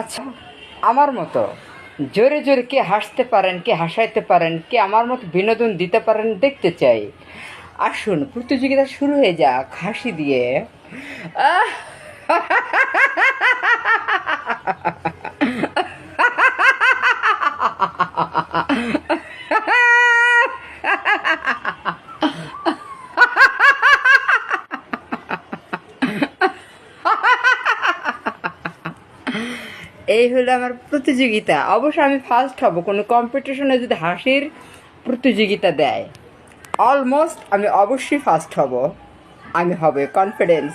আচ্ছা, আমার মতো জোরে জোরে কে হাসতে পারেন, কে হাসাইতে পারেন, কে আমার মতো বিনোদন দিতে পারেন দেখতে চাই। আসুন প্রতিযোগিতা শুরু হয়ে যাক হাসি দিয়ে। আহ! এই হলো আমার প্রতিযোগিতা। অবশ্যই আমি ফার্স্ট হব কোনো কম্পিটিশনে যদি হাসির প্রতিযোগিতা দেয়। অলমোস্ট আমি অবশ্যই ফার্স্ট হব। আমি হবে কনফিডেন্স।